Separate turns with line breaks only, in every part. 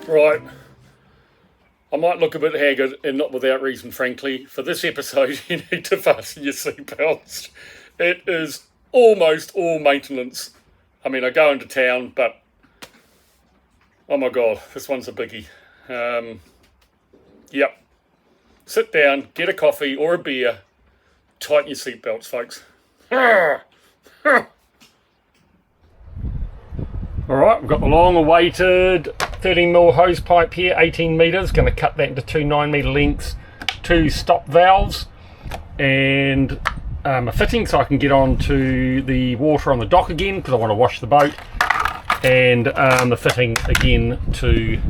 Right, I might look a bit haggard and not without reason, frankly. For this episode, you need to fasten your seatbelts. It is almost all maintenance. I mean, I go into town, but oh my God, this one's a biggie. Yep. Sit down, get a coffee or a beer, tighten your seatbelts, folks. Alright, we've got the long-awaited 13mm hose pipe here, 18 metres. Going to cut that into two 9-metre lengths, two stop valves, and a fitting so I can get onto the water on the dock again because I want to wash the boat, and the fitting again to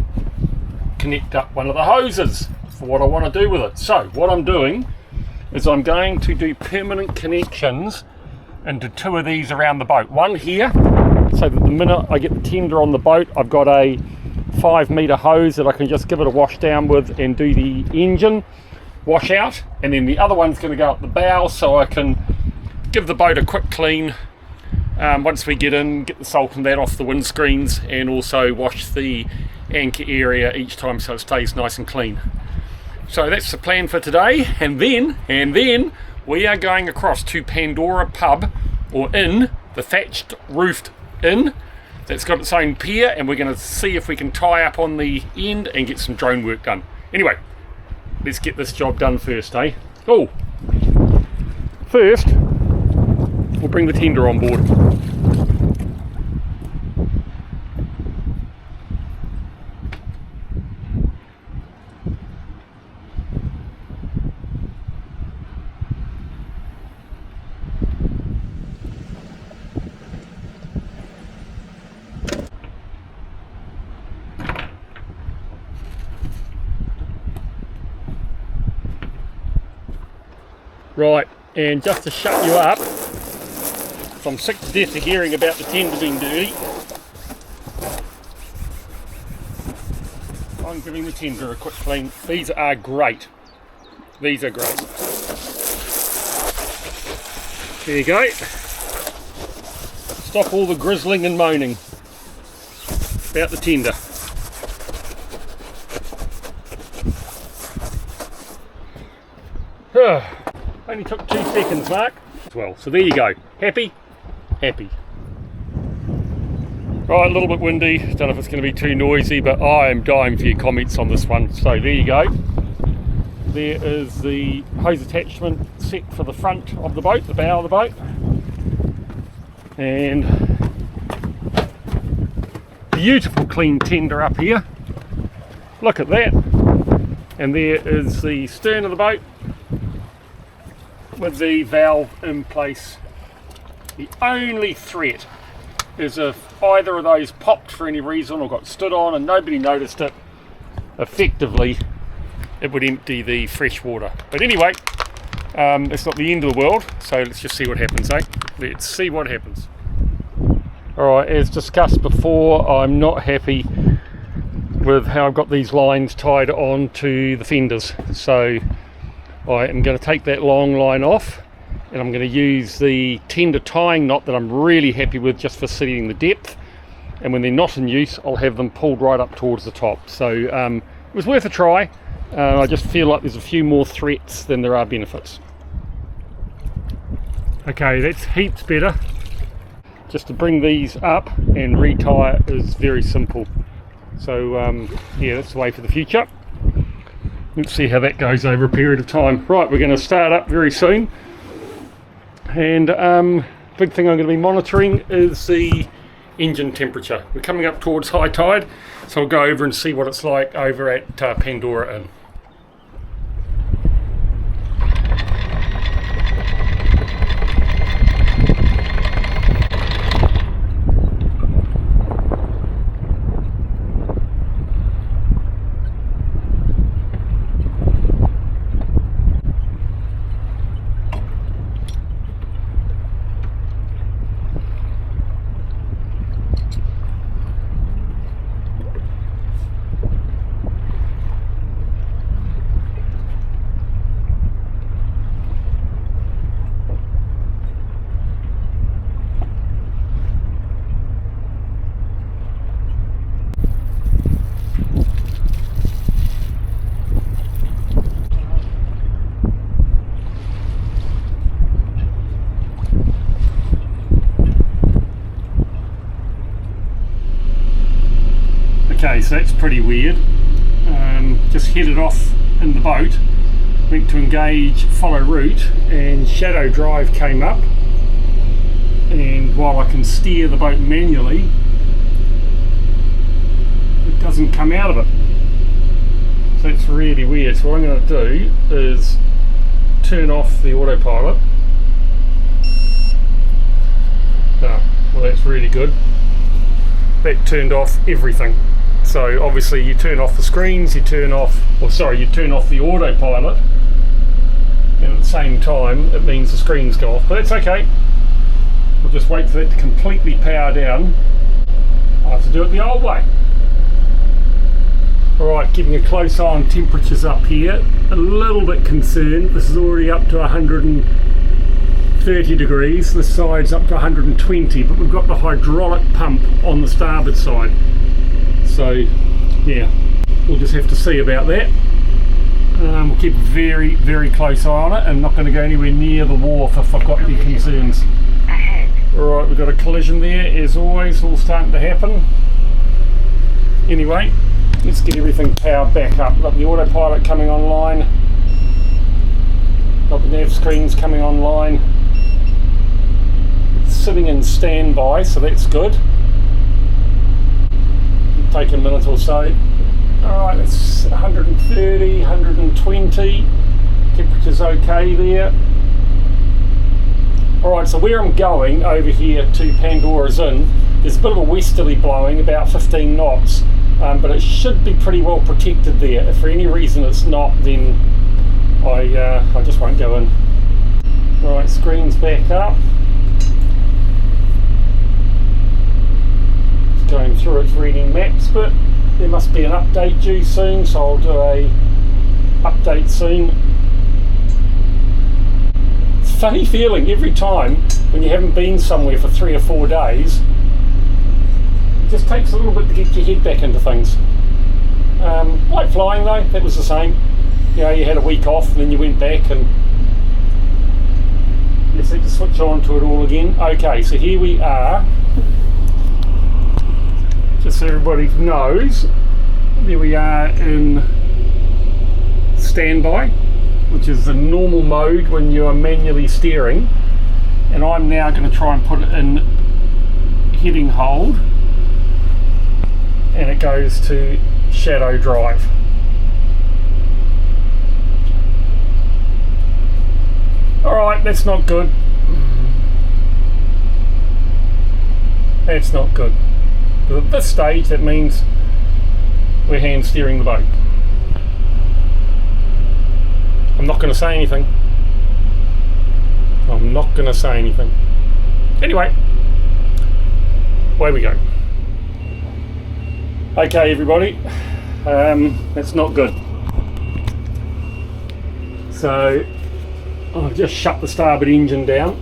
connect up one of the hoses for what I want to do with it. So what I'm doing is I'm going to do permanent connections into two of these around the boat. One here, so that the minute I get the tender on the boat, I've got a 5-metre hose that I can just give it a wash down with and do the engine wash out. And then the other one's going to go up the bow so I can give the boat a quick clean once we get in, get the salt and that off the windscreens, and also wash the anchor area each time so it stays nice and clean. So that's the plan for today, and then we are going across to Pandora Pub, or Inn, the thatched roofed inn that's got its own pier, and we're going to see if we can tie up on the end and get some drone work done. Anyway, let's get this job done first, eh? Oh, first we'll bring the tender on board. Right, and just to shut you up, I'm sick to death of hearing about the tender being dirty, I'm giving the tender a quick clean. These are great. These are great. There you go. Stop all the grizzling and moaning about the tender. Only took 2 seconds, Mark. Well, so there you go. Happy? Happy. Right, a little bit windy. Don't know if it's going to be too noisy, but I am dying for your comments on this one. So there you go. There is the hose attachment set for the front of the boat, the bow of the boat. And beautiful clean tender up here. Look at that. And there is the stern of the boat with the valve in place. The only threat is if either of those popped for any reason or got stood on and nobody noticed it, effectively it would empty the fresh water. But anyway, it's not the end of the world, so let's just see what happens, eh? Let's see what happens. Alright, as discussed before, I'm not happy with how I've got these lines tied on to the fenders. So I am going to take that long line off, and I'm going to use the tender tying knot that I'm really happy with just for setting the depth, and when they're not in use I'll have them pulled right up towards the top. So it was worth a try. I just feel like there's a few more threats than there are benefits. Okay, that's heaps better. Just to bring these up and retie it is very simple. So yeah, that's the way for the future. Let's see how that goes over a period of time. Right, we're going to start up very soon, and big thing I'm going to be monitoring is the engine temperature. We're coming up towards high tide, so I'll go over and see what it's like over at Pandora Inn. Okay, so that's pretty weird. Just headed off in the boat, went to engage follow route, and shadow drive came up, and while I can steer the boat manually, it doesn't come out of it. So it's really weird. So what I'm going to do is turn off the autopilot. Oh, well, that's really good. That turned off everything. So obviously you turn off the screens, you turn off the autopilot, and at the same time it means the screens go off. But it's okay. We'll just wait for it to completely power down. I have to do it the old way. Alright, keeping a close eye on temperatures up here. A little bit concerned. This is already up to 130 degrees. This side's up to 120, but we've got the hydraulic pump on the starboard side. So, yeah, we'll just have to see about that. We'll keep a very, very close eye on it. I'm not going to go anywhere near the wharf if I've got any concerns. Alright, we've got a collision there, as always, all starting to happen. Anyway, let's get everything powered back up. We've got the autopilot coming online. Got the nav screens coming online. It's sitting in standby, so that's good. It'll take a minute or so. Alright, it's 130, 120. Temperature's okay there. Alright, so where I'm going over here to Pandora's Inn, there's a bit of a westerly blowing, about 15 knots. But it should be pretty well protected there. If for any reason it's not, then I just won't go in. Right, screen's back up. It's going through its reading maps, but there must be an update due soon, so I'll do a update soon. It's a funny feeling every time when you haven't been somewhere for 3 or 4 days. It just takes a little bit to get your head back into things. Like flying though, that was the same. You know, you had a week off and then you went back and you just had to switch on to it all again. Okay, so here we are. Just so everybody knows, there we are in standby, which is the normal mode when you are manually steering. And I'm now going to try and put it in heading hold. And it goes to shadow drive. Alright, that's not good. That's not good. But at this stage, that means we're hand steering the boat. I'm not going to say anything. I'm not going to say anything. Anyway, away we go. Okay everybody, that's not good. So I've just shut the starboard engine down.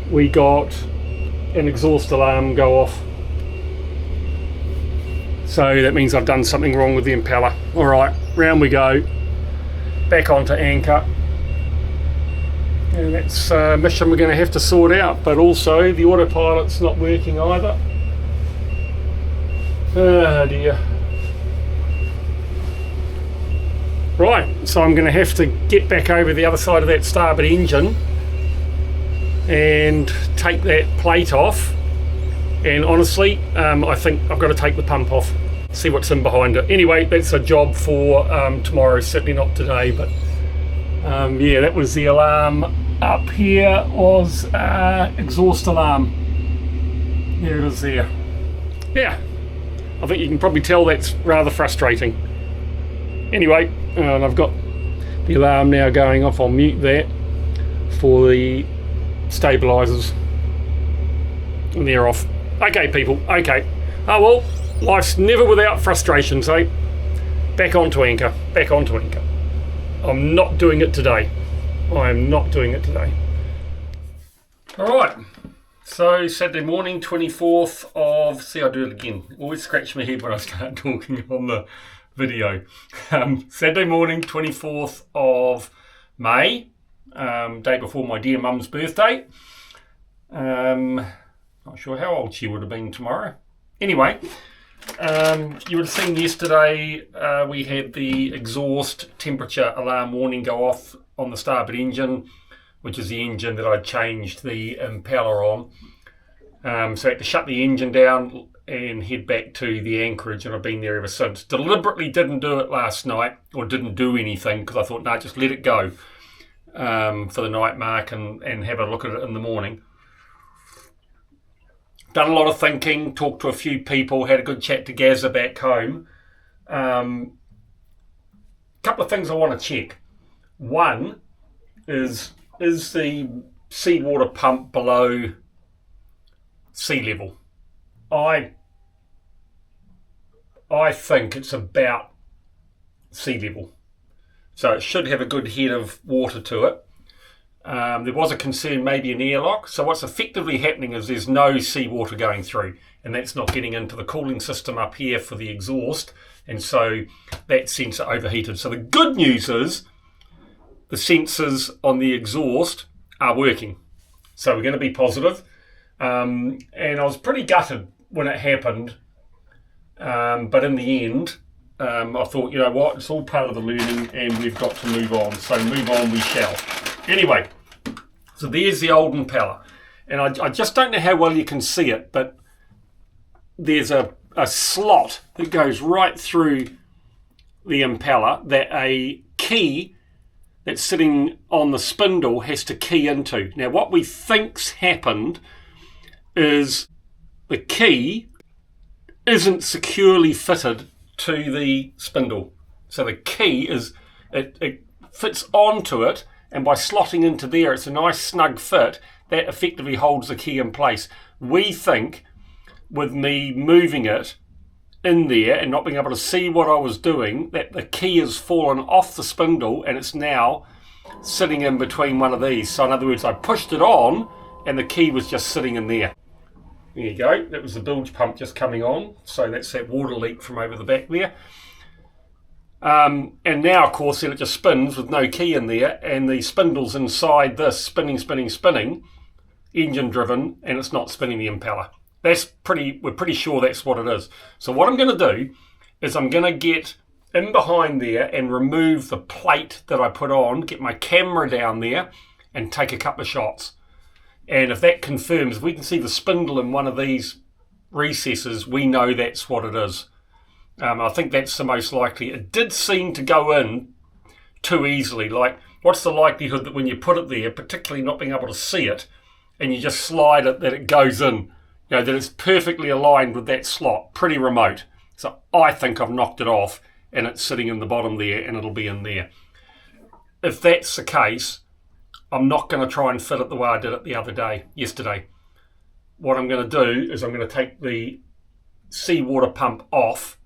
We got an exhaust alarm go off. So that means I've done something wrong with the impeller. Alright, round we go. Back onto anchor. And that's a mission we're going to have to sort out, but also the autopilot's not working either. Oh dear. Right, so I'm going to have to get back over the other side of that starboard engine and take that plate off, and honestly I think I've got to take the pump off, see what's in behind it. Anyway, that's a job for tomorrow, certainly not today, but yeah, that was the alarm up here, was exhaust alarm. There it is there. Yeah, I think you can probably tell that's rather frustrating. Anyway, and I've got the alarm now going off. I'll mute that for the stabilizers, and they're off. Okay people, okay. Oh well, life's never without frustrations, eh? Back onto anchor, back onto anchor. I'm not doing it today. I am not doing it today. Alright, so Saturday morning, 24th of, see I do it again, always scratch my head when I start talking on the video. Saturday morning, 24th of May, day before my dear mum's birthday. Not sure how old she would have been tomorrow. Anyway, You would have seen yesterday we had the exhaust temperature alarm warning go off on the starboard engine, which is the engine that I changed the impeller on. So I had to shut the engine down and head back to the anchorage, and I've been there ever since. Deliberately didn't do it last night, or didn't do anything, because I thought, no, just let it go for the night, Mark, and have a look at it in the morning. Done a lot of thinking, talked to a few people, had a good chat to Gazza back home. Couple of things I want to check. One is the seawater pump below sea level? I think it's about sea level. So it should have a good head of water to it. There was a concern maybe an airlock. So what's effectively happening is there's no seawater going through, and that's not getting into the cooling system up here for the exhaust, and so that sensor overheated. So the good news is the sensors on the exhaust are working. So we're going to be positive. And I was pretty gutted when it happened. But in the end, I thought, you know what, it's all part of the learning and we've got to move on. So move on we shall. Anyway, so there's the old impeller. And I just don't know how well you can see it, but there's a slot that goes right through the impeller that a key that's sitting on the spindle has to key into. Now, what we think's happened is the key isn't securely fitted to the spindle. So the key is, it fits onto it, and by slotting into there, it's a nice snug fit that effectively holds the key in place. We think with me moving it in there and not being able to see what I was doing, that the key has fallen off the spindle and it's now sitting in between one of these. So in other words, I pushed it on and the key was just sitting in there. There you go, that was the bilge pump just coming on. So that's that water leak from over the back there. And now, of course, then it just spins with no key in there, and the spindle's inside this, spinning, engine driven, and it's not spinning the impeller. We're pretty sure that's what it is. So what I'm going to do is I'm going to get in behind there and remove the plate that I put on, get my camera down there and take a couple of shots. And if that confirms, if we can see the spindle in one of these recesses, we know that's what it is. I think that's the most likely. It did seem to go in too easily. Like, what's the likelihood that when you put it there, particularly not being able to see it, and you just slide it, that it goes in? You know, that it's perfectly aligned with that slot, pretty remote. So I think I've knocked it off and it's sitting in the bottom there and it'll be in there. If that's the case, I'm not going to try and fit it the way I did it yesterday. What I'm going to do is I'm going to take the seawater pump off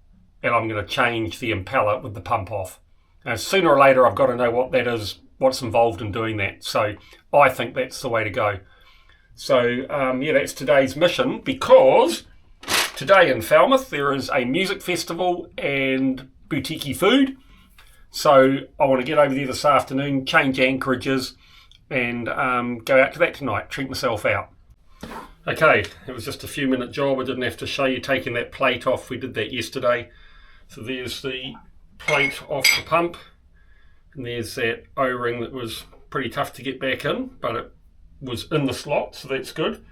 and I'm going to change the impeller with the pump off. And sooner or later, I've got to know what that is, what's involved in doing that. So I think that's the way to go. So, yeah, that's today's mission, because today in Falmouth there is a music festival and boutique food. So I want to get over there this afternoon, change anchorages, and go out to that tonight, treat myself out. Okay, it was just a few minute job. I didn't have to show you taking that plate off. We did that yesterday. So there's the plate off the pump, and there's that O-ring that was pretty tough to get back in, but it was in the slot, so that's good.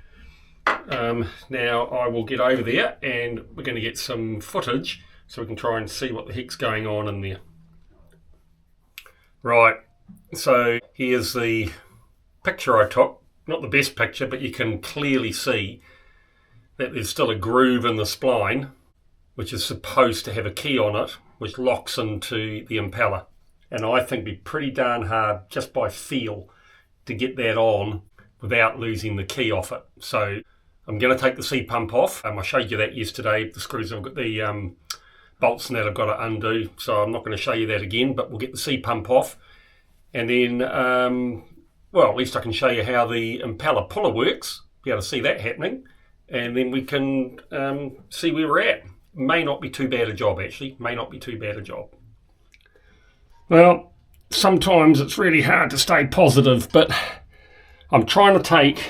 Now I will get over there and we're going to get some footage so we can try and see what the heck's going on in there. Right, so here's the picture I took. Not the best picture, but you can clearly see that there's still a groove in the spline, which is supposed to have a key on it, which locks into the impeller. And I think it'd be pretty darn hard, just by feel, to get that on without losing the key off it. So I'm going to take the sea pump off. I showed you that yesterday. The screws, I've got the bolts and that I've got to undo, so I'm not going to show you that again, but we'll get the sea pump off. And then, well, at least I can show you how the impeller puller works, be able to see that happening, and then we can see where we're at. May not be too bad a job, actually. May not be too bad a job. Well, sometimes it's really hard to stay positive, but I'm trying to take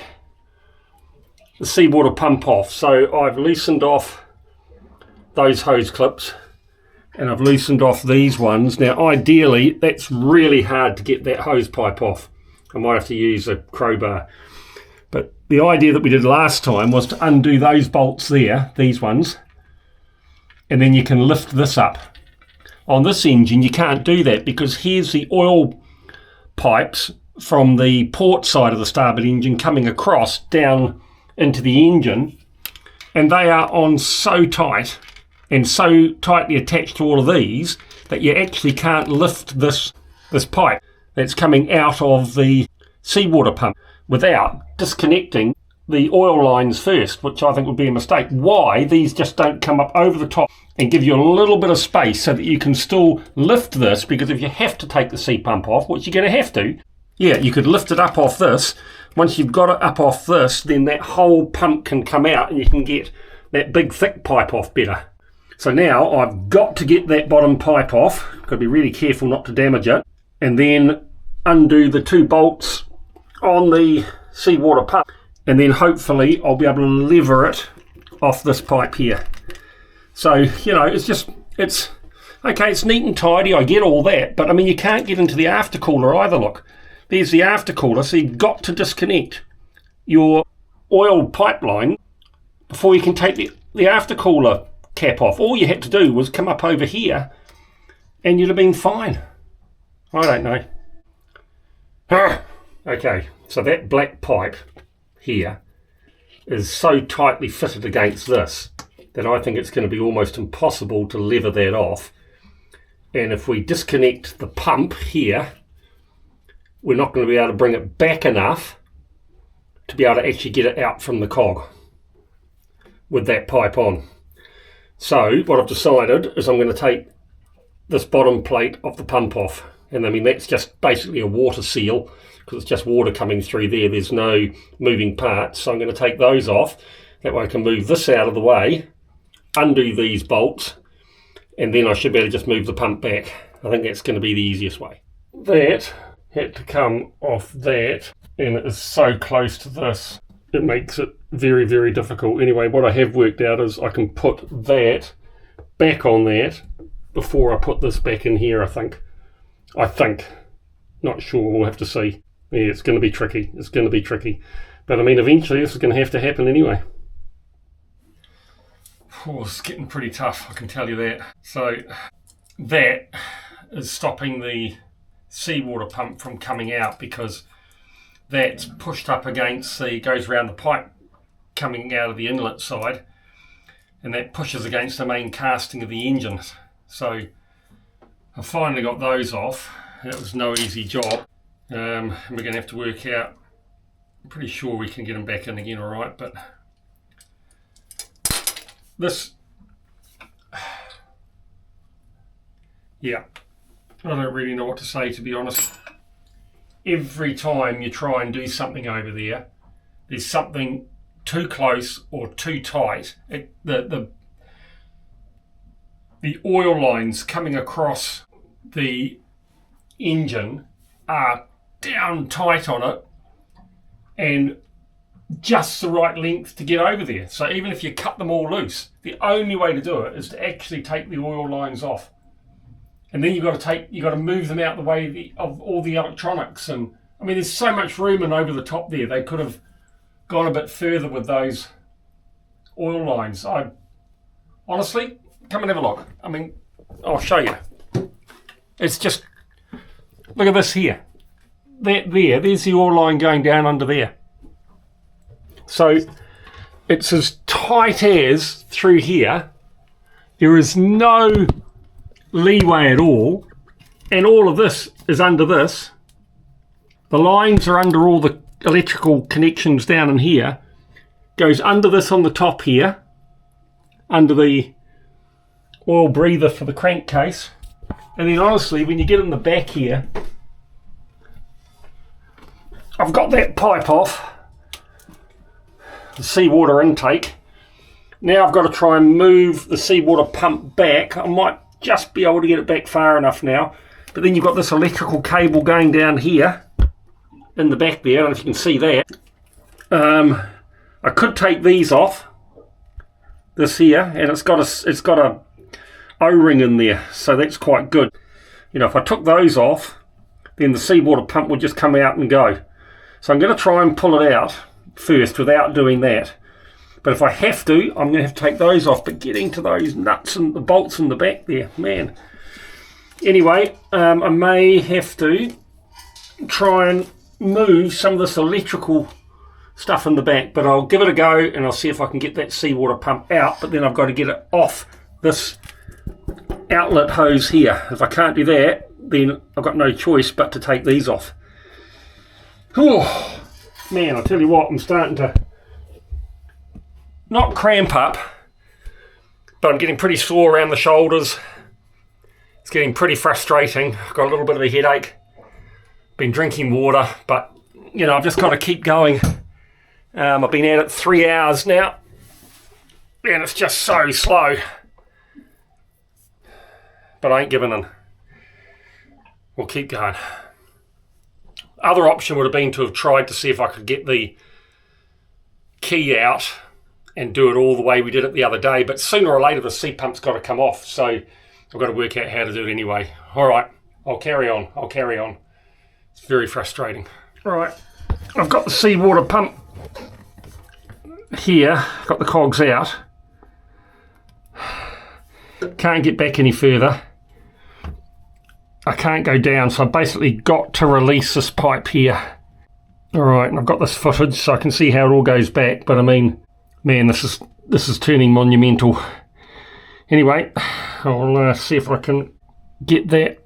the seawater pump off. So I've loosened off those hose clips, and I've loosened off these ones. Now ideally that's really hard to get that hose pipe off. I might have to use a crowbar. But the idea that we did last time was to undo those bolts there, these ones, and then you can lift this up. On this engine you can't do that because here's the oil pipes from the port side of the starboard engine coming across down into the engine, and they are on so tight and so tightly attached to all of these that you actually can't lift this pipe that's coming out of the seawater pump without disconnecting the oil lines first, which I think would be a mistake. Why these just don't come up over the top and give you a little bit of space so that you can still lift this, because if you have to take the sea pump off, which you're going to have to, yeah, you could lift it up off this. Once you've got it up off this, then that whole pump can come out and you can get that big thick pipe off better. So now I've got to get that bottom pipe off. Got to be really careful not to damage it, and then undo the 2 bolts on the seawater pump, and then hopefully I'll be able to lever it off this pipe here. So, you know, it's okay, it's neat and tidy, I get all that, but I mean you can't get into the aftercooler either. Look, there's the aftercooler, so you've got to disconnect your oil pipeline before you can take the aftercooler cap off. All you had to do was come up over here and you'd have been fine. I don't know. Okay, so that black pipe here is so tightly fitted against this that I think it's going to be almost impossible to lever that off. And if we disconnect the pump here, we're not going to be able to bring it back enough to be able to actually get it out from the cog with that pipe on. So what I've decided is I'm going to take this bottom plate of the pump off, and I mean that's just basically a water seal because it's just water coming through there. There's no moving parts, so I'm going to take those off. That way I can move this out of the way, undo these bolts, and then I should be able to just move the pump back. I think that's going to be the easiest way. That had to come off that, and it is so close to this, it makes it very, very difficult. Anyway, what I have worked out is I can put that back on that before I put this back in here, I think. Not sure, we'll have to see. Yeah, it's going to be tricky. It's going to be tricky. But I mean, eventually this is going to have to happen anyway. Oh, it's getting pretty tough, I can tell you that. So that is stopping the seawater pump from coming out because that's pushed up against goes around the pipe coming out of the inlet side, and that pushes against the main casting of the engine. So I finally got those off. That was no easy job. We're going to have to work out, I'm pretty sure we can get them back in again all right, but this, yeah, I don't really know what to say, to be honest. Every time you try and do something over there, there's something too close or too tight. The oil lines coming across the engine are down tight on it and just the right length to get over there. So even if you cut them all loose, the only way to do it is to actually take the oil lines off. And then you've got to move them out the way of all the electronics. And I mean, there's so much room and over the top there. They could have gone a bit further with those oil lines. Honestly, come and have a look. I mean, I'll show you. It's just, look at this here. There's the oil line going down under there. So it's as tight as through here. There is no leeway at all, and all of this is under this. The lines are under all the electrical connections down in here. Goes under this on the top here, under the oil breather for the crankcase, and then honestly when you get in the back here, I've got that pipe off, the seawater intake. Now I've got to try and move the seawater pump back. I might just be able to get it back far enough now, but then you've got this electrical cable going down here in the back there. I don't know if you can see that. I could take these off this here, and it's got a O-ring in there, so that's quite good. You know, if I took those off, then the seawater pump would just come out and go. So I'm going to try and pull it out first without doing that. But if I have to, I'm going to have to take those off. But getting to those nuts and the bolts in the back there, man. Anyway, I may have to try and move some of this electrical stuff in the back. But I'll give it a go and I'll see if I can get that seawater pump out. But then I've got to get it off this outlet hose here. If I can't do that, then I've got no choice but to take these off. Oh, man, I'll tell you what, I'm starting to not cramp up, but I'm getting pretty sore around the shoulders. It's getting pretty frustrating. I've got a little bit of a headache. Been drinking water, but you know, I've just got to keep going. I've been at it 3 hours now, and it's just so slow. But I ain't giving in. We'll keep going. Other option would have been to have tried to see if I could get the key out and do it all the way we did it the other day, but sooner or later the sea pump's got to come off, so I've got to work out how to do it anyway. Alright, I'll carry on. It's very frustrating. Alright, I've got the seawater pump here, got the cogs out. Can't get back any further. I can't go down, so I've basically got to release this pipe here. Alright, and I've got this footage so I can see how it all goes back, but I mean, man, this is turning monumental. Anyway, I'll see if I can get that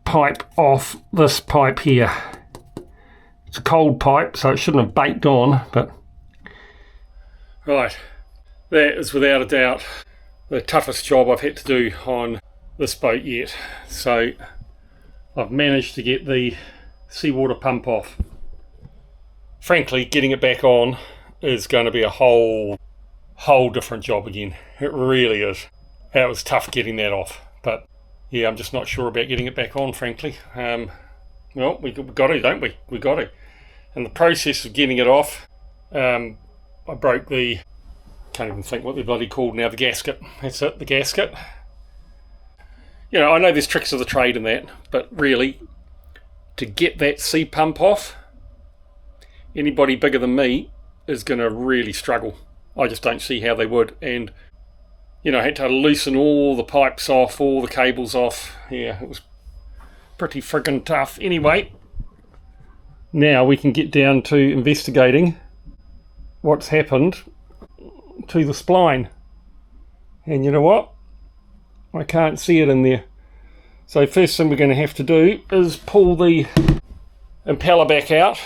pipe off this pipe here. It's a cold pipe, so it shouldn't have baked on, but... Right, that is without a doubt the toughest job I've had to do on this boat yet. So I've managed to get the seawater pump off. Frankly, getting it back on is going to be a whole different job again. It really is. That was tough getting that off, but yeah, I'm just not sure about getting it back on, frankly. Well, we got to, don't we? We got to. And the process of getting it off, I broke the, can't even think what they're bloody called now, the gasket. That's it, the gasket. You know, I know there's tricks of the trade in that, but really, to get that sea pump off, anybody bigger than me is going to really struggle. I just don't see how they would. And, you know, I had to loosen all the pipes off, all the cables off. Yeah, it was pretty friggin' tough. Anyway, now we can get down to investigating what's happened to the spline. And you know what? I can't see it in there. So first thing we're going to have to do is pull the impeller back out.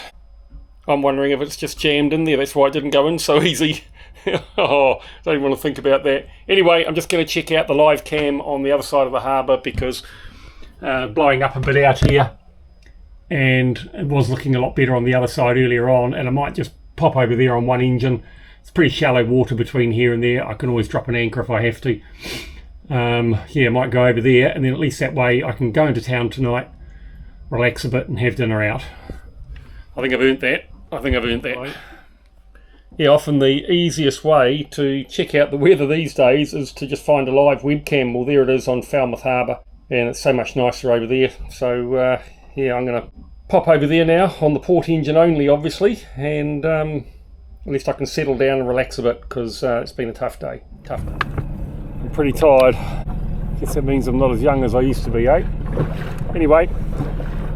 I'm wondering if it's just jammed in there. That's why it didn't go in so easy. Oh, don't even want to think about that. Anyway, I'm just going to check out the live cam on the other side of the harbour because blowing up a bit out here, and it was looking a lot better on the other side earlier on, and I might just pop over there on one engine. It's pretty shallow water between here and there. I can always drop an anchor if I have to. Yeah, I might go over there, and then at least that way I can go into town tonight, relax a bit and have dinner out. I think I've earned that. Yeah, often the easiest way to check out the weather these days is to just find a live webcam. Well, there it is on Falmouth Harbour, and it's so much nicer over there. So yeah, I'm going to pop over there now on the port engine only, obviously, and at least I can settle down and relax a bit because it's been a tough day. I'm pretty tired. Guess that means I'm not as young as I used to be, eh? Anyway,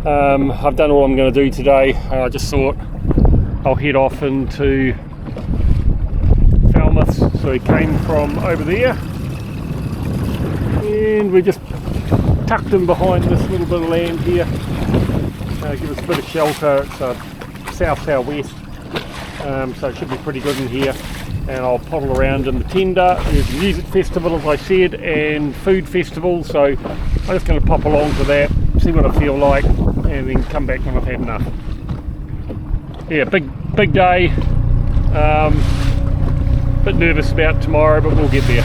I've done all I'm going to do today. I just thought I'll head off into Falmouth. So we came from over there, and we just tucked in behind this little bit of land here. Give us a bit of shelter. It's south-southwest, so it should be pretty good in here. And I'll poddle around in the tender. There's a music festival, as I said, and food festival, so I'm just going to pop along to that, see what I feel like, and then come back when I've had enough. Yeah, big day. Bit nervous about tomorrow, but we'll get there.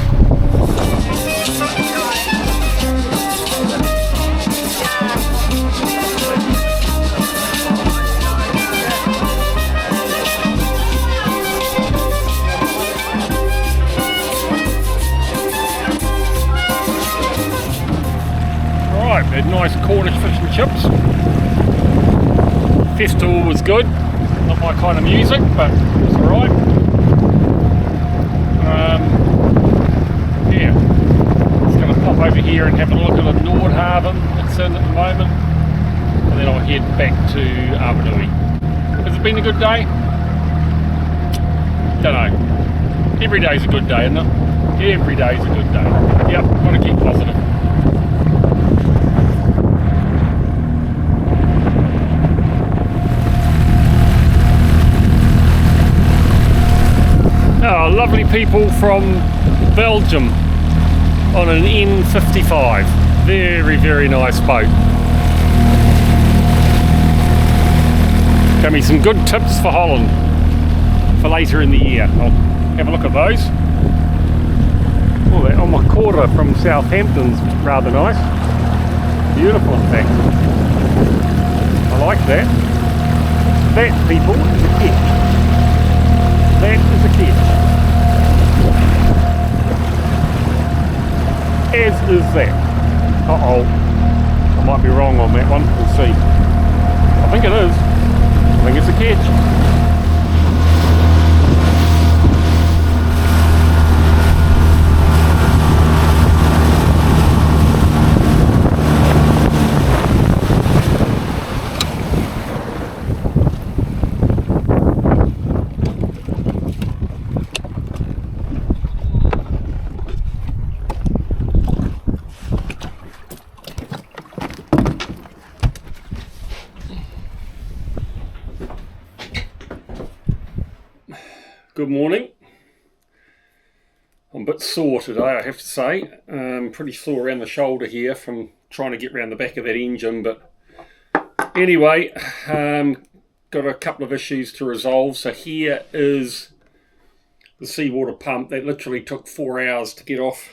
nice Cornish fish and chips. Festival was good, not my kind of music, but it was alright. Yeah, just going to pop over here and have a look at the Nordhavn it's in at the moment, and then I'll head back to Armadui. Has it been a good day? Don't know. Every day's a good day, isn't it? Every day's a good day. Yep, got to keep positive. Oh, lovely people from Belgium on an N55. Very, very nice boat. Got me some good tips for Holland for later in the year. I'll have a look at those. Oh, that on my quarter from Southampton's rather nice. Beautiful in fact. I like that. That, people, is a catch. That is a catch. As is that. Uh-oh. I might be wrong on that one. We'll see. I think it is. I think it's a catch. Good morning. I'm a bit sore today, I have to say. Pretty sore around the shoulder here from trying to get around the back of that engine, but anyway, got a couple of issues to resolve. So here is the seawater pump that literally took 4 hours to get off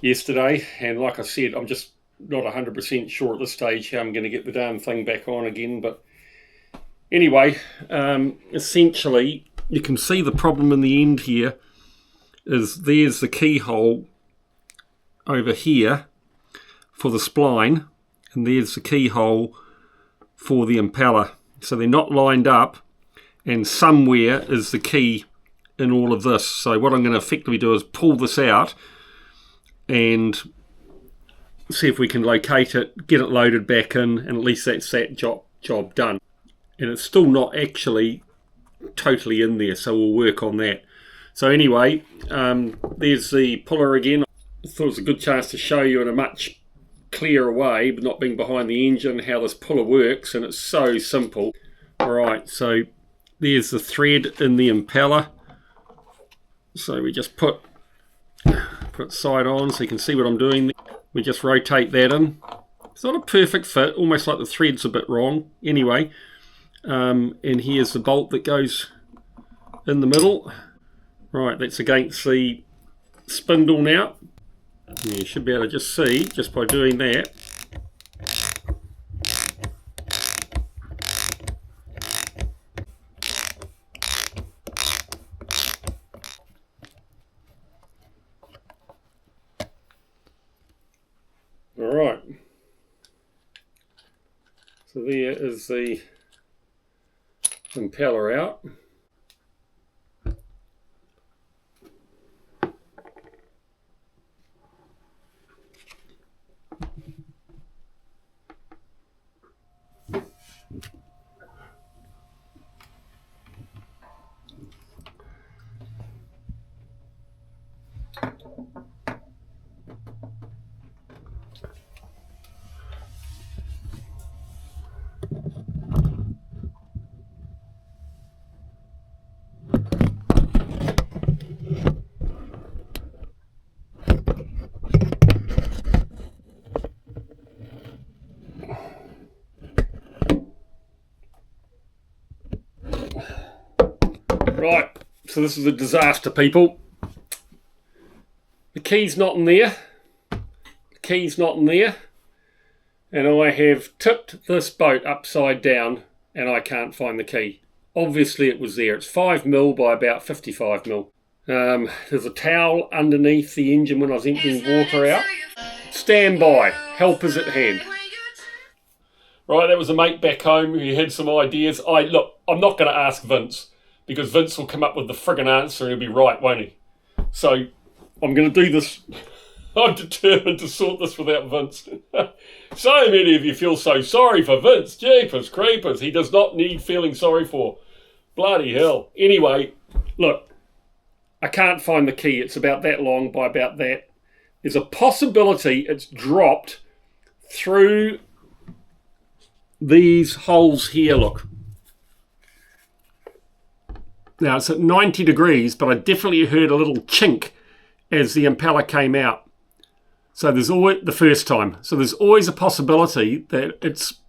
yesterday, and like I said, I'm just not 100% sure at this stage how I'm going to get the damn thing back on again. But anyway, essentially you can see the problem in the end here is there's the keyhole over here for the spline, and there's the keyhole for the impeller. So they're not lined up, and somewhere is the key in all of this. So what I'm going to effectively do is pull this out and see if we can locate it, get it loaded back in, and at least that's that job done. And it's still not actually totally in there, so we'll work on that. So anyway, there's the puller again. I thought it was a good chance to show you in a much clearer way, but not being behind the engine, how this puller works, and it's so simple. Alright, so there's the thread in the impeller. So we just put it side on so you can see what I'm doing. We just rotate that in. It's not a perfect fit, almost like the thread's a bit wrong. Anyway, and here's the bolt that goes in the middle. Right, that's against the spindle now. You should be able to just see just by doing that. All right. So there is the impeller out. Right, so this is a disaster, people. The key's not in there. The key's not in there. And I have tipped this boat upside down and I can't find the key. Obviously it was there. It's 5mm by about 55mm. There's a towel underneath the engine when I was emptying water out. Stand by. Help is at hand. Right, that was a mate back home who had some ideas. Look, I'm not going to ask Vince, because Vince will come up with the friggin' answer and he'll be right, won't he? So I'm going to do this. I'm determined to sort this without Vince. So many of you feel so sorry for Vince. Jeepers creepers. He does not need feeling sorry for. Bloody hell. Anyway, look, I can't find the key. It's about that long by about that. There's a possibility it's dropped through these holes here, look. Now it's at 90 degrees, but I definitely heard a little chink as the impeller came out. So there's always, the first time, so there's always a possibility that it's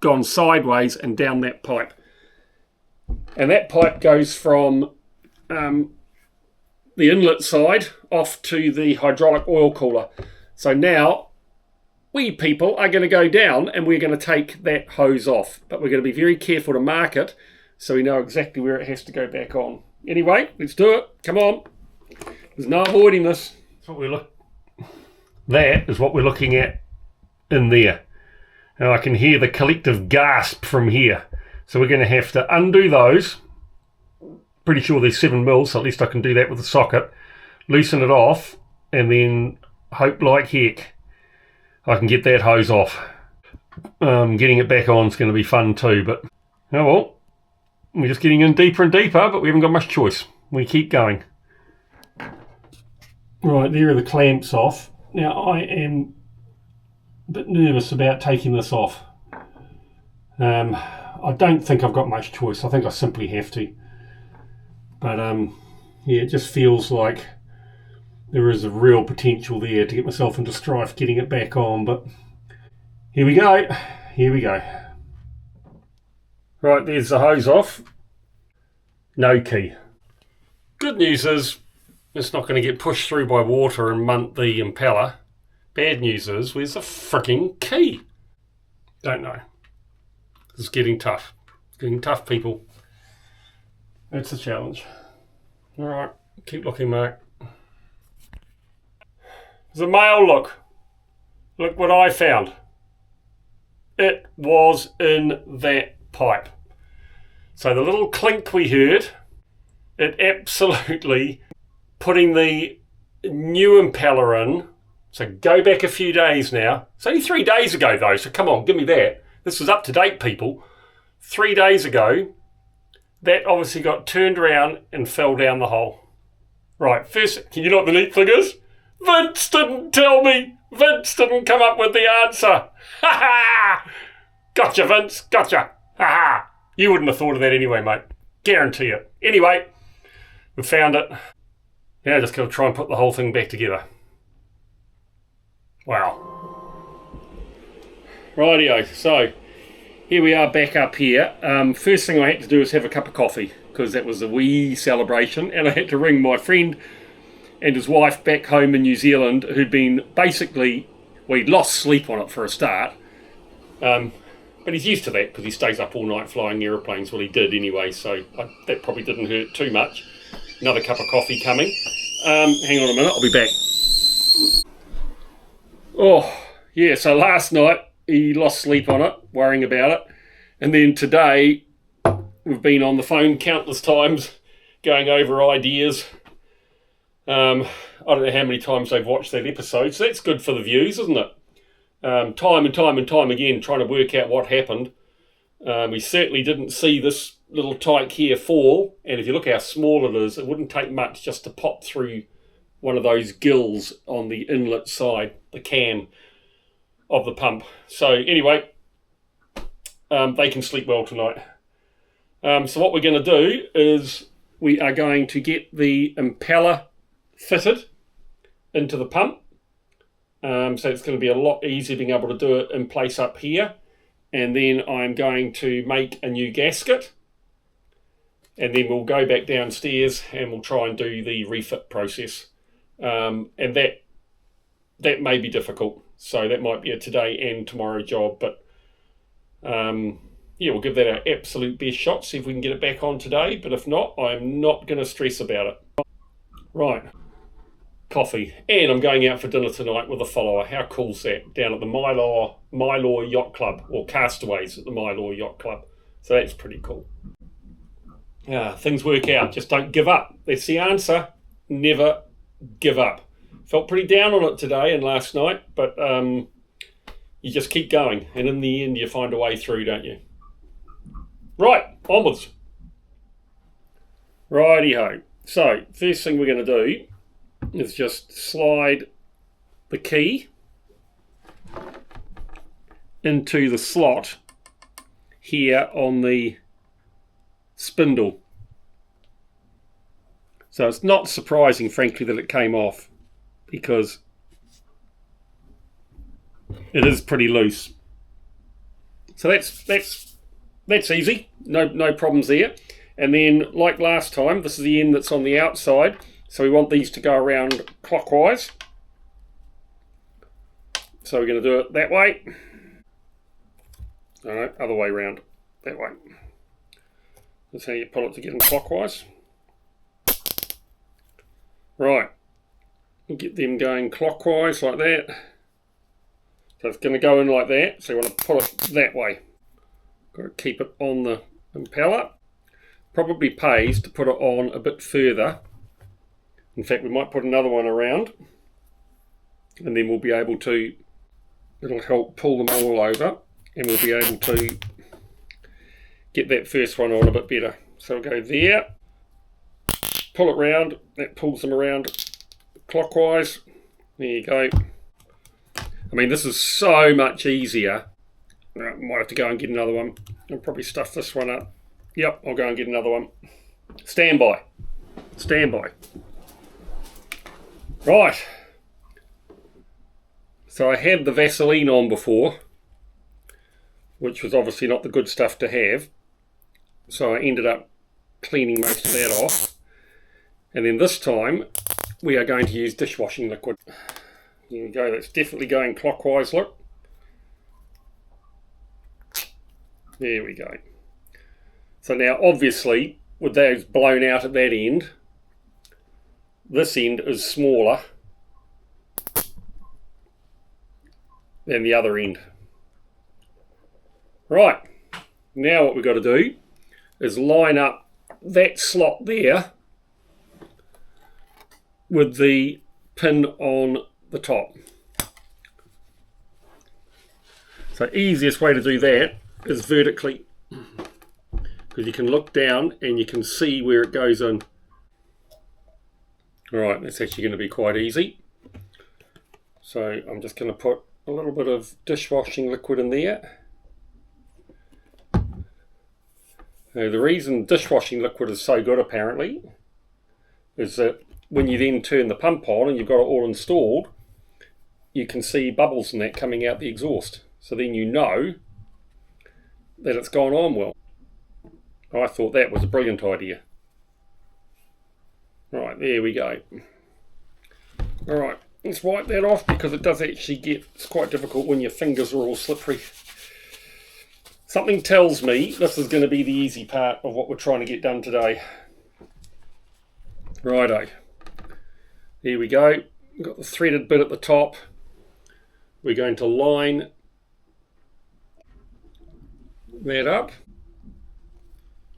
gone sideways and down that pipe. And that pipe goes from the inlet side off to the hydraulic oil cooler. So now we people are going to go down and we're going to take that hose off. But we're going to be very careful to mark it so we know exactly where it has to go back on. Anyway, let's do it. Come on. There's no avoiding this. That is what we're looking at in there. Now I can hear the collective gasp from here. So we're going to have to undo those. Pretty sure there's 7 mils, so at least I can do that with the socket. Loosen it off, and then hope like heck I can get that hose off. Getting it back on is going to be fun too, but oh well. We're just getting in deeper and deeper, but we haven't got much choice. We keep going. Right, there are the clamps off. Now I am a bit nervous about taking this off. I don't think I've got much choice. I think I simply have to. But yeah, it just feels like there is a real potential there to get myself into strife getting it back on. But here we go. Here we go. Right, there's the hose off. No key. Good news is it's not going to get pushed through by water and munt the impeller. Bad news is, where's the freaking key? Don't know. It's getting tough. It's getting tough, people. That's the challenge. Alright, keep looking, Mark. There's a male look. Look what I found. It was in that pipe. So the little clink we heard, it absolutely putting the new impeller in. So go back a few days now. It's only 3 days ago though, so come on, give me that. This was up to date, people. 3 days ago, that obviously got turned around and fell down the hole. Right, first, you know what the neat thing is? Vince didn't tell me. Vince didn't come up with the answer. Ha ha! Gotcha, Vince, gotcha. Ha ha! You wouldn't have thought of that anyway, mate. Guarantee it. Anyway, we found it. Now just got to try and put the whole thing back together. Wow. Rightio, so here we are back up here. First thing I had to do is have a cup of coffee because that was a wee celebration, and I had to ring my friend and his wife back home in New Zealand who'd been basically, well, he'd lost sleep on it for a start, but he's used to that because he stays up all night flying aeroplanes. Well, he did anyway, so that probably didn't hurt too much. Another cup of coffee coming. Hang on a minute, I'll be back. Oh, yeah, so last night he lost sleep on it, worrying about it. And then today, we've been on the phone countless times, going over ideas. I don't know how many times they've watched that episode, so that's good for the views, isn't it? Time and time again, trying to work out what happened. We certainly didn't see this little tyke here fall, and if you look how small it is, it wouldn't take much just to pop through one of those gills on the inlet side, the cam of the pump. So anyway, they can sleep well tonight. So what we're going to do is we are going to get the impeller fitted into the pump. So it's going to be a lot easier being able to do it in place up here. And then I'm going to make a new gasket. And then we'll go back downstairs and we'll try and do the refit process. And that may be difficult. So that might be a today and tomorrow job. But yeah, we'll give that our absolute best shot. See if we can get it back on today. But if not, I'm not going to stress about it. Right. coffee, and I'm going out for dinner tonight with a follower. How cool's that? Down at the Mylor Yacht Club, or Castaways at the Mylor Yacht Club. So that's pretty cool. Yeah, things work out. Just don't give up. That's the answer. Never give up. Felt pretty down on it today and last night, but you just keep going, and in the end you find a way through, don't you? Right, onwards. Righty-ho. So, first thing we're going to do is just slide the key into the slot here on the spindle. So it's not surprising, frankly, that it came off, because it is pretty loose. So that's easy. No problems there. And then, like last time, this is the end that's on the outside. So we want these to go around clockwise. So we're going to do it that way. No, other way around. That way. That's how you pull it to get them clockwise. Right. We'll get them going clockwise like that. So it's going to go in like that. So you want to pull it that way. Got to keep it on the impeller. Probably pays to put it on a bit further. In fact, we might put another one around, and then we'll be able to, it'll help pull them all over, and we'll be able to get that first one on a bit better. So we'll go there, pull it round, that pulls them around clockwise. There you go. I mean, this is so much easier. I might have to go and get another one. I'll probably stuff this one up. Yep, I'll go and get another one. Stand by. Stand by. Right. So I had the Vaseline on before, which was obviously not the good stuff to have. So I ended up cleaning most of that off. And then this time, we are going to use dishwashing liquid. There we go, that's definitely going clockwise, look. There we go. So now, obviously, with those blown out at that end, this end is smaller than the other end. Right, now what we've got to do is line up that slot there with the pin on the top. So easiest way to do that is vertically, because you can look down and you can see where it goes in. Alright, that's actually going to be quite easy. So I'm just going to put a little bit of dishwashing liquid in there. Now, the reason dishwashing liquid is so good, apparently, is that when you then turn the pump on and you've got it all installed, you can see bubbles in that coming out the exhaust. So then you know that it's gone on well. I thought that was a brilliant idea. Right, there we go. Alright, let's wipe that off, because it does actually it's quite difficult when your fingers are all slippery. Something tells me this is going to be the easy part of what we're trying to get done today. Righto. There we go. We've got the threaded bit at the top. We're going to line that up.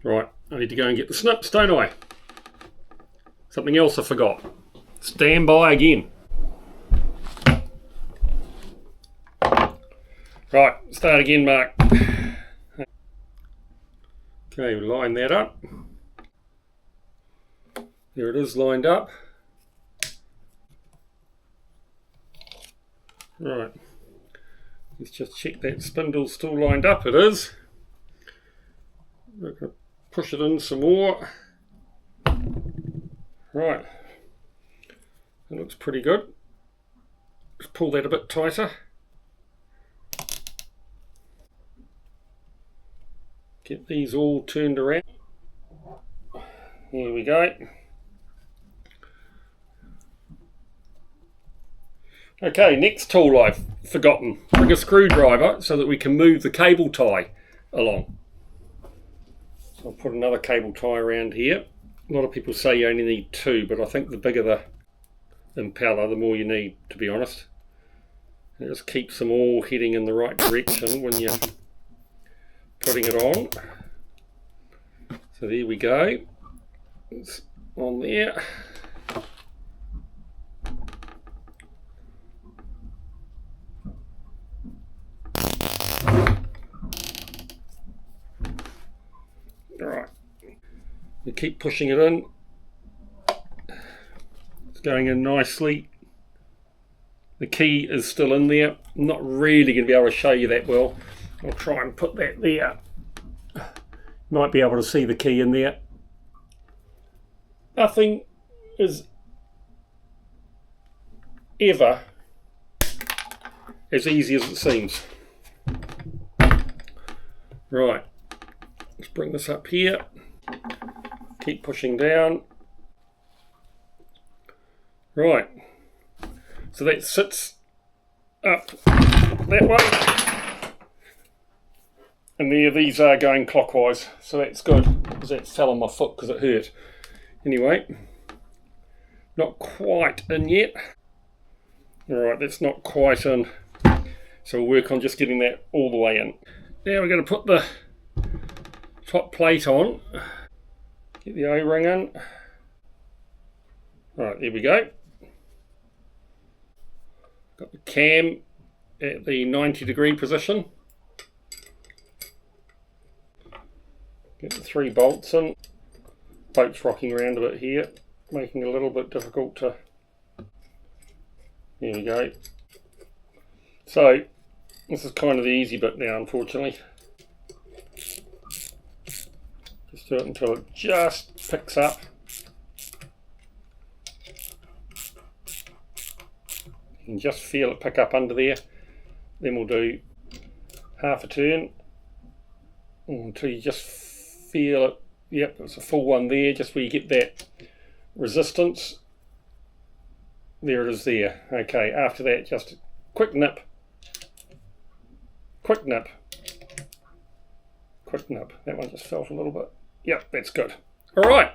Right, I need to go and get the snips, don't I? Something else I forgot. Stand by again. Right, start again, Mark. Okay, we'll line that up. There it is, lined up. Right, let's just check that spindle's still lined up. It is. We're going to push it in some more. Right, that looks pretty good. Just pull that a bit tighter. Get these all turned around. Here we go. Okay, next tool I've forgotten. Bring a screwdriver so that we can move the cable tie along. So I'll put another cable tie around here. A lot of people say you only need two, but I think the bigger impeller, the more you need, to be honest. It just keeps them all heading in the right direction when you're putting it on. So there we go. It's on there. Alright. You keep pushing it in. It's going in nicely. The key is still in there. I'm not really going to be able to show you that well. I'll try and put that there. Might be able to see the key in there. Nothing is ever as easy as it seems. Right, let's bring this up here. Keep pushing down. Right, so that sits up that way. And there, these are going clockwise, so that's good, because that fell on my foot because it hurt. Anyway, not quite in yet. Alright, that's not quite in, so we'll work on just getting that all the way in. Now we're going to put the top plate on, get the O-ring in. Alright, there we go. Got the cam at the 90-degree position. Get the 3 bolts in. Boat's rocking around a bit here, making it a little bit difficult to... There we go. So, this is kind of the easy bit now, unfortunately. Just do it until it just picks up. You can just feel it pick up under there. Then we'll do half a turn until you just feel it. Yep, it's a full one there, just where you get that resistance. There it is there. Okay, after that, just a quick nip. Quick nip. Quick nip. That one just felt a little bit. Yep, that's good. Alright.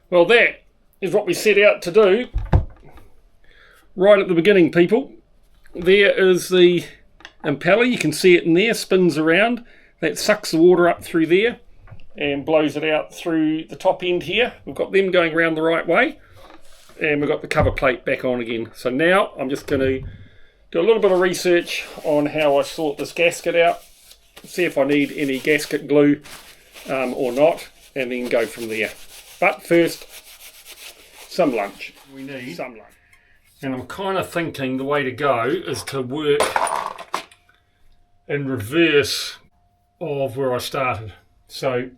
Well, that is what we set out to do right at the beginning, people. There is the impeller. You can see it in there, spins around. That sucks the water up through there and blows it out through the top end here. We've got them going around the right way, and we've got the cover plate back on again. So now I'm just going to do a little bit of research on how I sort this gasket out, see if I need any gasket glue or not, and then go from there. But first, some lunch. We need some lunch. And I'm kind of thinking the way to go is to work in reverse of where I started. So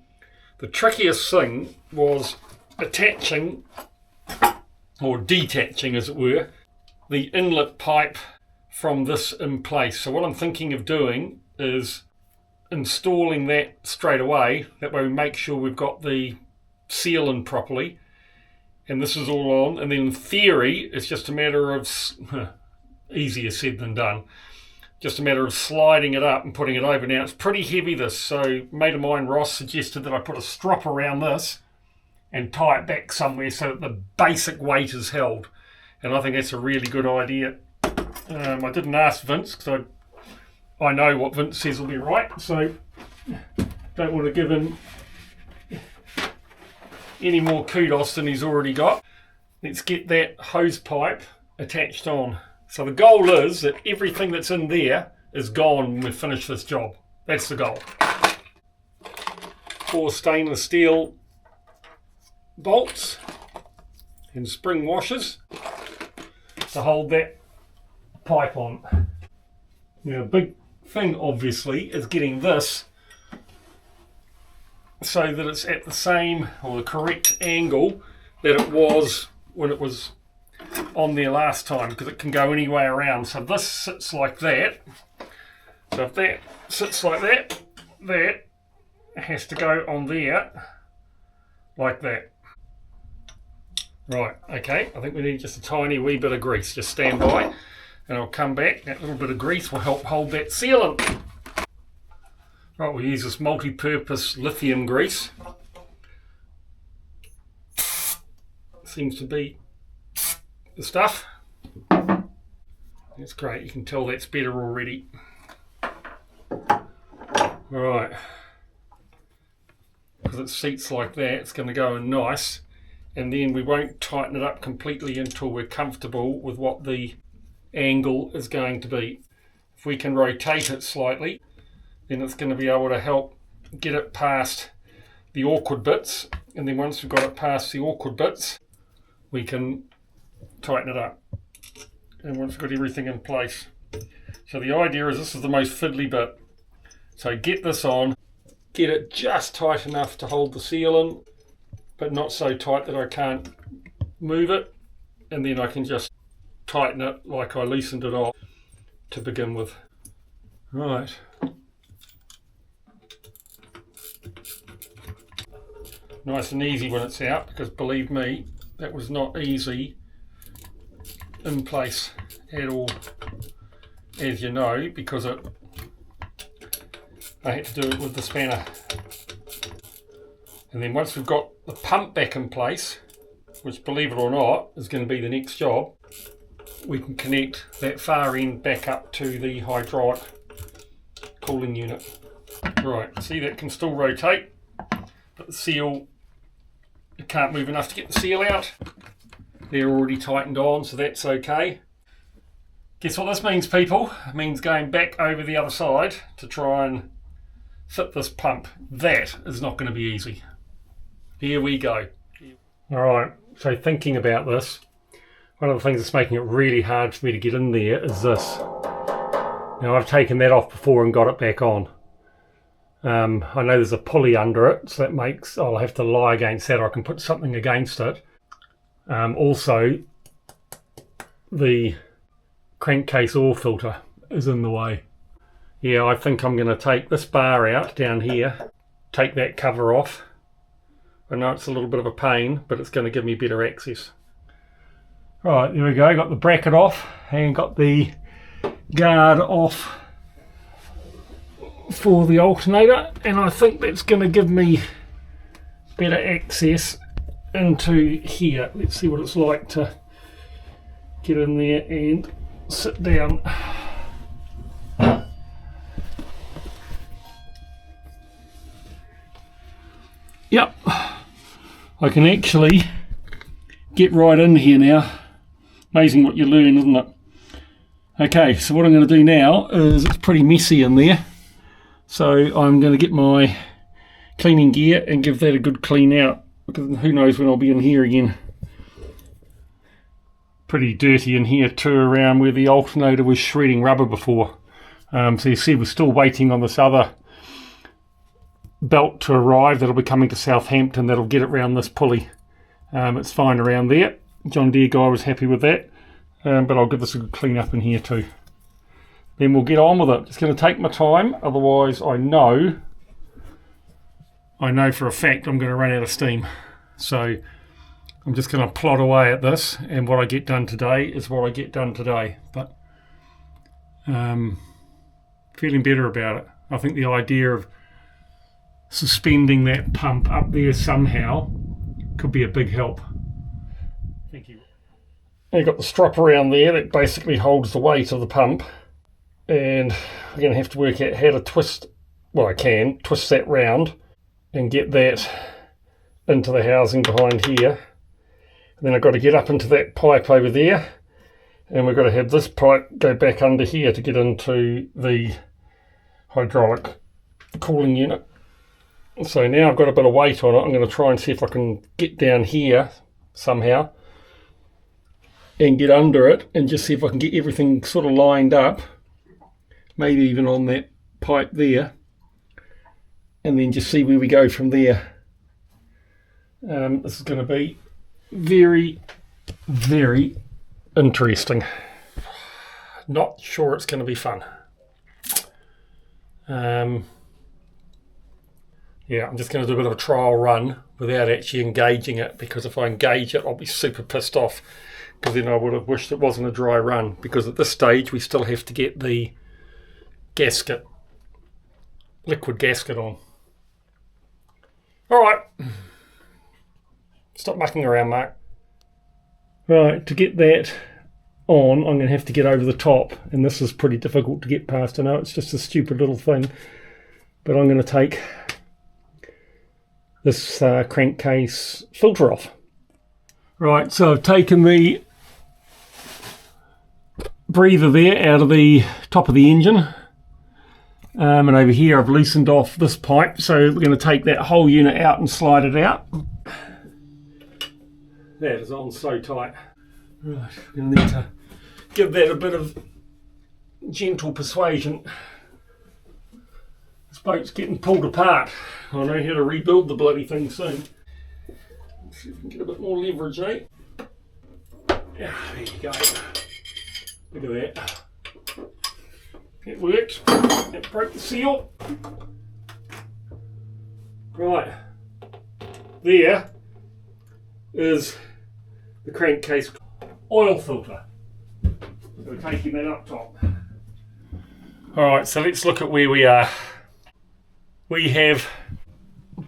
the trickiest thing was attaching, or detaching as it were, the inlet pipe from this in place. So what I'm thinking of doing is installing that straight away. That way we make sure we've got the seal in properly, and this is all on. And then in theory, it's just a matter of, easier said than done, just a matter of sliding it up and putting it over. Now it's pretty heavy, this, so a mate of mine, Ross, suggested that I put a strop around this and tie it back somewhere so that the basic weight is held. And I think that's a really good idea. I didn't ask Vince because I know what Vince says will be right, so don't want to give him any more kudos than he's already got. Let's get that hose pipe attached on. So the goal is that everything that's in there is gone when we finish this job. That's the goal. 4 stainless steel bolts and spring washers to hold that pipe on. Now, a big thing obviously is getting this so that it's at the same or the correct angle that it was when it was on there last time, because it can go any way around. So this sits like that. So if that sits like that, that has to go on there like that. Right, okay, I think we need just a tiny wee bit of grease. Just stand by and I'll come back. That little bit of grease will help hold that sealant. Right, we'll use this multi-purpose lithium grease. Seems to be the stuff. That's great, you can tell that's better already. Alright, because it seats like that, it's going to go in nice, and then we won't tighten it up completely until we're comfortable with what the angle is going to be. If we can rotate it slightly, then it's going to be able to help get it past the awkward bits, and then once we've got it past the awkward bits, we can tighten it up. And once we've got everything in place. So the idea is this is the most fiddly bit. So get this on, get it just tight enough to hold the seal in, but not so tight that I can't move it, and then I can just tighten it like I loosened it off to begin with. Right. Nice and easy when it's out, because believe me, that was not easy in place at all, as you know, because I had to do it with the spanner. And then once we've got the pump back in place, which believe it or not is going to be the next job, we can connect that far end back up to the hydraulic cooling unit. Right, see that can still rotate, but the seal, it can't move enough to get the seal out. They're already tightened on, so that's okay. Guess what this means, people? It means going back over the other side to try and fit this pump. That is not going to be easy. Here we go. Alright, so thinking about this, one of the things that's making it really hard for me to get in there is this. Now I've taken that off before and got it back on. I know there's a pulley under it, so that makes I'll have to lie against that, or I can put something against it. Also, the crankcase oil filter is in the way. Yeah, I think I'm going to take this bar out down here, take that cover off. I know it's a little bit of a pain, but it's going to give me better access. Right, there we go, got the bracket off and got the guard off for the alternator, and I think that's going to give me better access into here. Let's see what it's like to get in there and sit down. Yep, I can actually get right in here now. Amazing what you learn, isn't it? Okay, so what I'm going to do now is, it's pretty messy in there, so I'm going to get my cleaning gear and give that a good clean out, because who knows when I'll be in here again. Pretty dirty in here too, around where the alternator was shredding rubber before. So you see we're still waiting on this other belt to arrive that'll be coming to Southampton, that'll get it around this pulley. It's fine around there. John Deere guy was happy with that, but I'll give this a good clean up in here too. Then we'll get on with it. It's going to take my time, otherwise I know for a fact I'm going to run out of steam. So I'm just going to plod away at this, and what I get done today is what I get done today. But feeling better about it. I think the idea of suspending that pump up there somehow could be a big help. Thank you. You've got the strap around there that basically holds the weight of the pump, and we're going to have to work out how to twist, well, I can twist that round and get that into the housing behind here. And then I've got to get up into that pipe over there, and we've got to have this pipe go back under here to get into the hydraulic cooling unit. So now I've got a bit of weight on it. I'm going to try and see if I can get down here somehow and get under it, and just see if I can get everything sort of lined up, maybe even on that pipe there, and then just see where we go from there. This is going to be very, very interesting. Not sure it's going to be fun. Yeah, I'm just going to do a bit of a trial run without actually engaging it, because if I engage it I'll be super pissed off, because then I would have wished it wasn't a dry run, because at this stage we still have to get the gasket, liquid gasket on. Alright, stop mucking around, Mark. Right, to get that on, I'm going to have to get over the top, and this is pretty difficult to get past. I know it's just a stupid little thing, but I'm going to take this crankcase filter off. Right, so I've taken the breather there out of the top of the engine, and over here I've loosened off this pipe, so we're going to take that whole unit out and slide it out. That is on so tight. Right, we're going to need to give that a bit of gentle persuasion. This boat's getting pulled apart. I know how to rebuild the bloody thing soon. Let's see if we can get a bit more leverage, eh? Yeah, there you go. Look at that. It works. It broke the seal. Right. There is the crankcase oil filter. We're taking that up top. Alright, so let's look at where we are. We have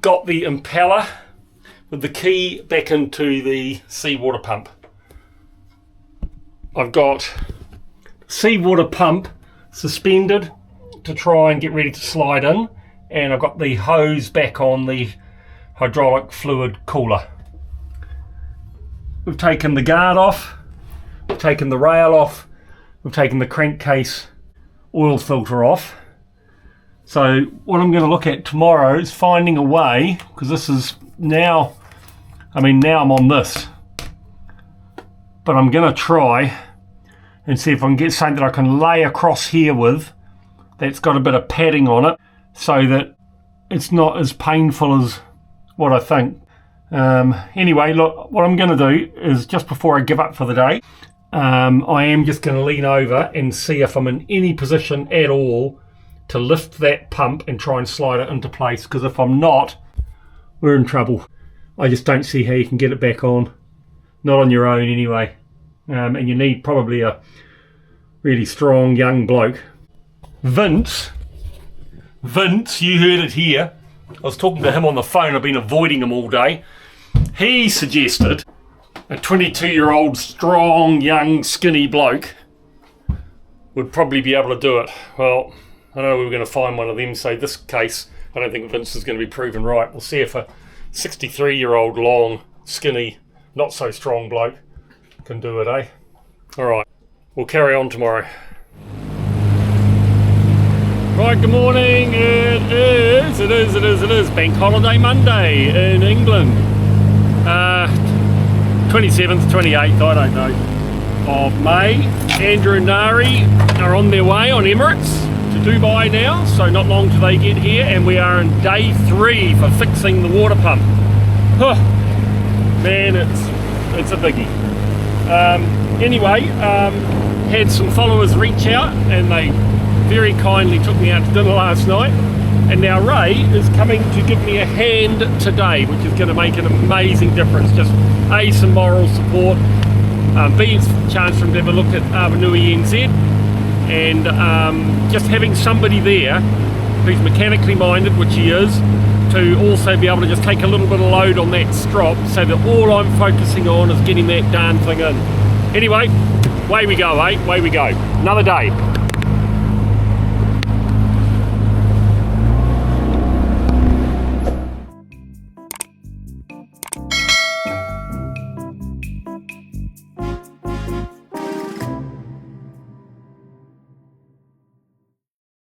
got the impeller with the key back into the seawater pump. I've got seawater pump suspended to try and get ready to slide in, and I've got the hose back on the hydraulic fluid cooler. We've taken the guard off, we've taken the rail off, we've taken the crankcase oil filter off. So what I'm going to look at tomorrow is finding a way, because this is now, now I'm on this, but I'm going to try and see if I can get something that I can lay across here with that's got a bit of padding on it, so that it's not as painful as what I think. Anyway, look, what I'm going to do is, just before I give up for the day, I am just going to lean over and see if I'm in any position at all to lift that pump and try and slide it into place, because if I'm not, we're in trouble. I just don't see how you can get it back on. Not on your own anyway. And you need probably a really strong young bloke. Vince, you heard it here. I was talking to him on the phone. I've been avoiding him all day. He suggested a 22-year-old strong, young, skinny bloke would probably be able to do it. Well, I know we were going to find one of them, so this case, I don't think Vince is going to be proven right. We'll see if a 63-year-old, long, skinny, not so strong bloke can do it, eh? Alright, we'll carry on tomorrow. Right, good morning. It is Bank Holiday Monday in England. 27th, 28th, I don't know, of May. Andrew and Nari are on their way on Emirates to Dubai now, so not long till they get here, and we are in day 3 for fixing the water pump. Man, it's a biggie. Anyway, had some followers reach out, and they very kindly took me out to dinner last night, and now Ray is coming to give me a hand today, which is going to make an amazing difference. Just A, some moral support, B, it's a chance for him to have a look at Avanui NZ, and just having somebody there who's mechanically minded, which he is, to also be able to just take a little bit of load on that strop, so that all I'm focusing on is getting that darn thing in. Anyway, way we go, eh? Way we go. Another day.